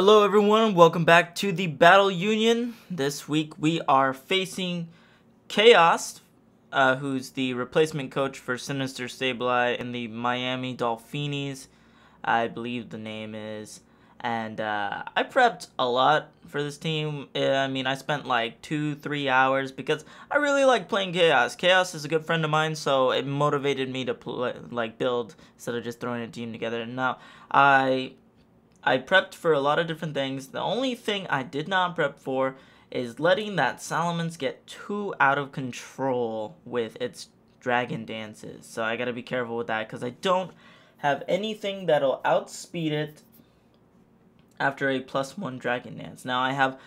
Hello everyone, welcome back to the Battle Union. This week we are facing Chaos, who's the replacement coach for Sinister Sableye in the Miami Dolfinis, I believe the name is. And I prepped a lot for this team. I spent like 2-3 hours because I really like playing Chaos. Chaos is a good friend of mine, so it motivated me to build instead of just throwing a team together. Now, I prepped for a lot of different things. The only thing I did not prep for is letting that Salamence get too out of control with its dragon dances. So I gotta be careful with that because I don't have anything that'll outspeed it after a +1 dragon dance. Now I have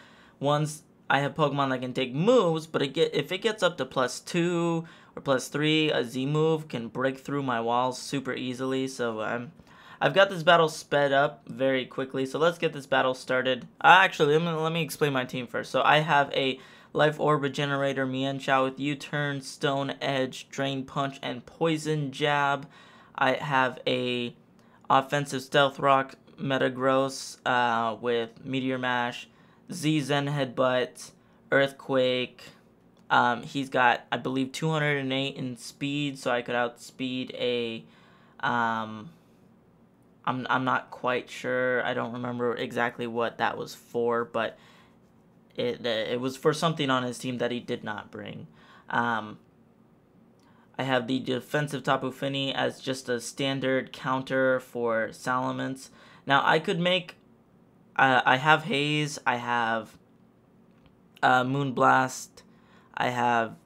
Pokemon that can take moves, but if it gets up to +2 or +3, a Z move can break through my walls super easily. So I've got this battle sped up very quickly, so let's get this battle started. Actually, let me explain my team first. So I have a Life Orb Regenerator Mienshao with U-Turn, Stone Edge, Drain Punch, and Poison Jab. I have a offensive Stealth Rock Metagross with Meteor Mash, Zen Headbutt, Earthquake. He's got, I believe, 208 in speed, so I could outspeed a... I'm not quite sure. I don't remember exactly what that was for, but it was for something on his team that he did not bring. I have the defensive Tapu Fini as just a standard counter for Salamence. Now I could make. I have Haze. I have Moonblast. I have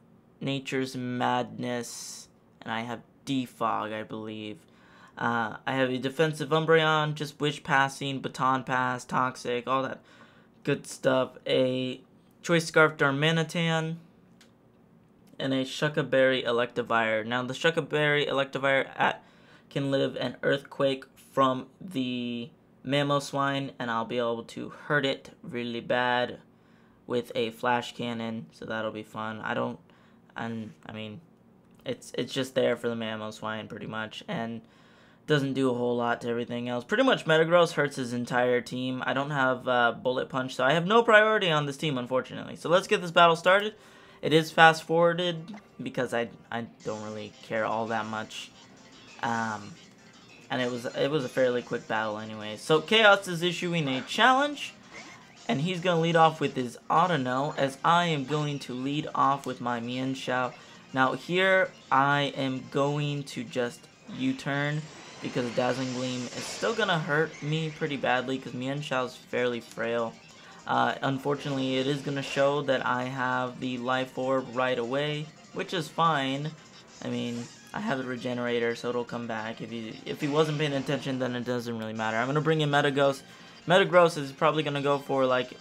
Nature's Madness, and I have Defog, I believe. I have a defensive Umbreon, just Wish Passing, Baton Pass, Toxic, all that good stuff. A Choice Scarf Darmanitan, and a Shuca Berry Electivire. Now, the Shuca Berry Electivire can live an Earthquake from the Mamoswine, and I'll be able to hurt it really bad with a Flash Cannon, so that'll be fun. It's just there for the Mamoswine pretty much, and doesn't do a whole lot to everything else. Pretty much Metagross hurts his entire team. I don't have Bullet Punch, so I have no priority on this team, unfortunately. So let's get this battle started. It is fast forwarded because I don't really care all that much. And it was a fairly quick battle anyway. So Chaos is issuing a challenge, and he's going to lead off with his Autono, as I am going to lead off with my Mienshao. Now here I am going to just U-turn, because Dazzling Gleam is still going to hurt me pretty badly because Mienshao is fairly frail. Unfortunately, it is going to show that I have the Life Orb right away, which is fine. I mean, I have the Regenerator, so it'll come back. If he wasn't paying attention, then it doesn't really matter. I'm going to bring in Metagross. Metagross is probably going to go for, like,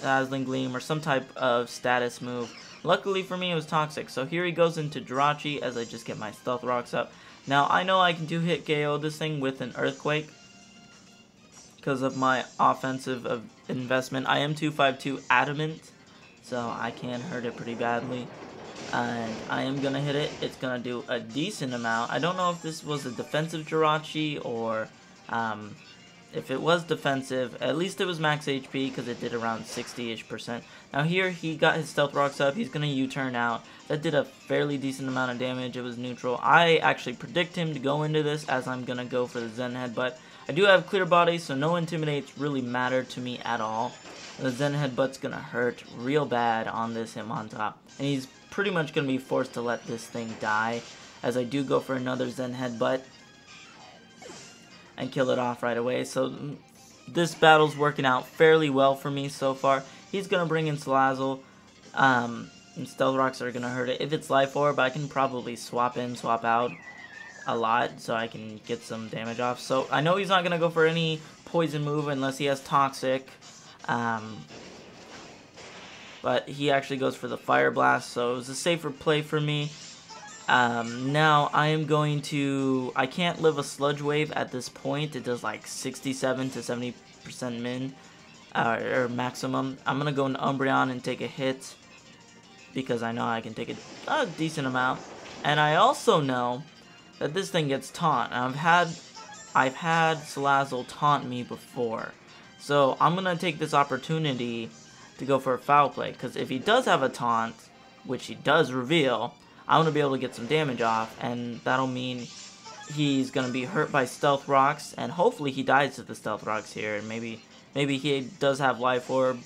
Dazzling Gleam or some type of status move. Luckily for me, it was Toxic. So here he goes into Jirachi as I just get my Stealth Rocks up. Now, I know I can hit KO this thing with an Earthquake because of my offensive investment. I am 252 Adamant, so I can hurt it pretty badly. And I am going to hit it. It's going to do a decent amount. I don't know if this was a defensive Jirachi or if it was defensive. At least it was max HP because it did around 60-ish%. Now here, he got his Stealth Rocks up. He's going to U-turn out. That did a fairly decent amount of damage. It was neutral. I actually predict him to go into this as I'm going to go for the Zen Headbutt. I do have Clear Body, so no Intimidates really matter to me at all. The Zen Headbutt's going to hurt real bad on this Hitmontop. And he's pretty much going to be forced to let this thing die, as I do go for another Zen Headbutt and kill it off right away. So this battle's working out fairly well for me so far. He's going to bring in Salazzle. And Stealth Rocks are going to hurt it. If it's Life Orb, I can probably swap in, swap out a lot so I can get some damage off. So I know he's not going to go for any poison move unless he has Toxic. But he actually goes for the Fire Blast, so it was a safer play for me. Now I am going to... I can't live a Sludge Wave at this point. It does like 67 to 70% min, or maximum. I'm going to go into Umbreon and take a hit, because I know I can take a decent amount. And I also know that this thing gets taunt. And I've had Salazzle taunt me before. So I'm going to take this opportunity to go for a foul play, because if he does have a taunt, which he does reveal, I'm going to be able to get some damage off, and that'll mean he's going to be hurt by stealth rocks, and hopefully he dies to the stealth rocks here, and maybe he does have life orb,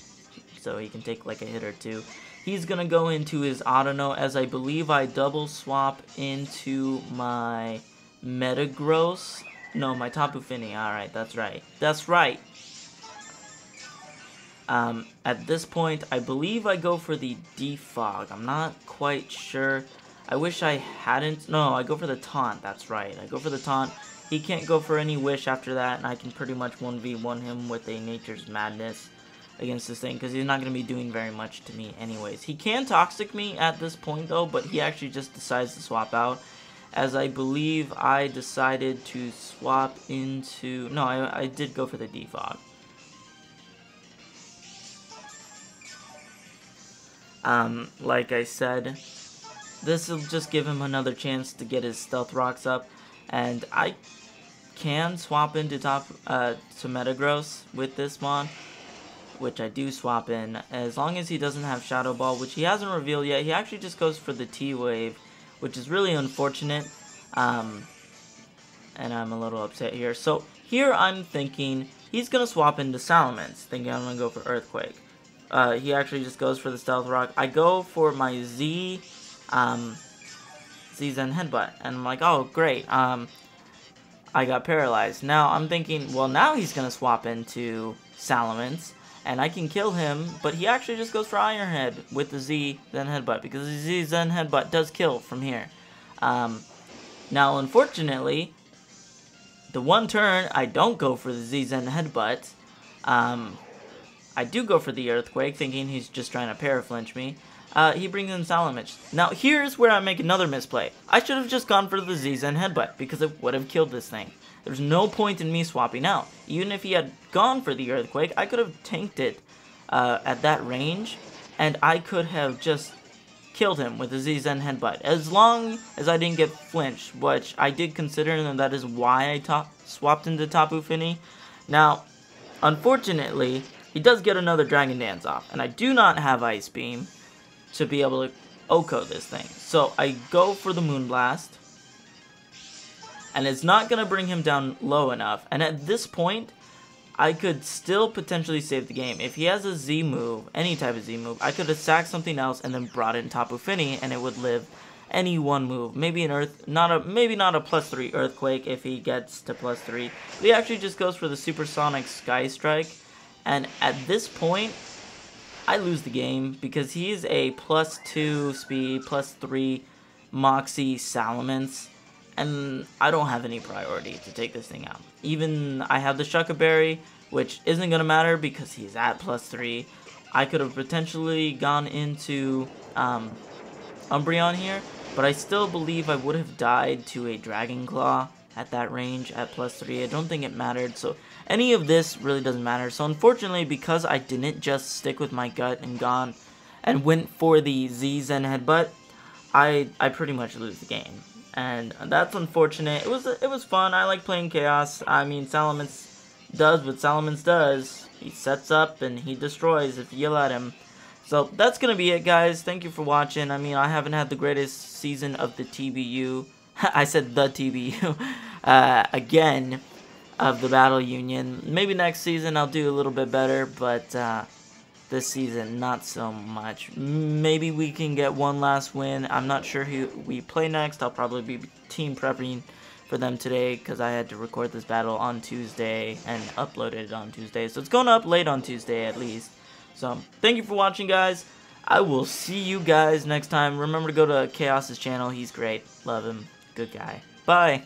so he can take like a hit or two. He's going to go into his Autono, as I believe I double swap into my Metagross. No, my Tapu Fini. Alright, that's right. That's right. At this point, I believe I go for the Defog. I'm not quite sure. I wish I hadn't. No, I go for the Taunt. That's right. I go for the Taunt. He can't go for any Wish after that, and I can pretty much 1v1 him with a Nature's Madness against this thing, because he's not going to be doing very much to me anyways. He can Toxic me at this point, though, but he actually just decides to swap out, as I believe I decided to swap into... No, I did go for the Defog. Like I said, this will just give him another chance to get his Stealth Rocks up, and I can swap into to Metagross with this mon, which I do swap in, as long as he doesn't have Shadow Ball, which he hasn't revealed yet. He actually just goes for the T-Wave, which is really unfortunate, and I'm a little upset here. So here I'm thinking he's going to swap into Salamence, thinking I'm going to go for Earthquake. He actually just goes for the Stealth Rock. I go for my Z Zen Headbutt, and I'm like, oh great, I got paralyzed. Now I'm thinking, well, now he's going to swap into Salamence, and I can kill him, but he actually just goes for Iron Head with the Z Zen Headbutt, because the Z Zen Headbutt does kill from here. Now, unfortunately, the one turn I don't go for the Z Zen Headbutt. I do go for the Earthquake, thinking he's just trying to paraflinch me. He brings in Salamence. Now, here's where I make another misplay. I should have just gone for the Z Zen Headbutt, because it would have killed this thing. There's no point in me swapping out. Even if he had gone for the Earthquake, I could have tanked it at that range, and I could have just killed him with the Z Zen Headbutt. As long as I didn't get flinched, which I did consider, and that is why I swapped into Tapu Fini. Now, unfortunately, he does get another Dragon Dance off, and I do not have Ice Beam to be able to OHKO this thing. So I go for the Moonblast, and it's not going to bring him down low enough. And at this point, I could still potentially save the game. If he has a Z move, any type of Z move, I could have sacked something else and then brought in Tapu Fini, and it would live any one move. Maybe an maybe not a +3 Earthquake if he gets to +3. But he actually just goes for the Supersonic Sky Strike, and at this point, I lose the game because he's a +2 speed, +3 Moxie Salamence, and I don't have any priority to take this thing out. Even I have the Shucka Berry, which isn't going to matter because he's at +3. I could have potentially gone into Umbreon here, but I still believe I would have died to a Dragon Claw at that range at +3. I don't think it mattered, so any of this really doesn't matter. So unfortunately, because I didn't just stick with my gut and went for the Z Zen Headbutt, I pretty much lose the game. And that's unfortunate. It was fun. I like playing Chaos. I mean, Salamence does what Salamence does. He sets up and he destroys if you yell at him. So that's going to be it, guys. Thank you for watching. I mean, I haven't had the greatest season of the TBU. I said the TBU. Again, of the Battle Union. Maybe next season I'll do a little bit better, but this season not so much. Maybe we can get one last win. I'm not sure who we play next. I'll probably be team prepping for them today because I had to record this battle on Tuesday and upload it on Tuesday. So it's going up late on Tuesday at least. So thank you for watching, guys. I will see you guys next time. Remember to go to Chaos's channel. He's great. Love him. Good guy. Bye.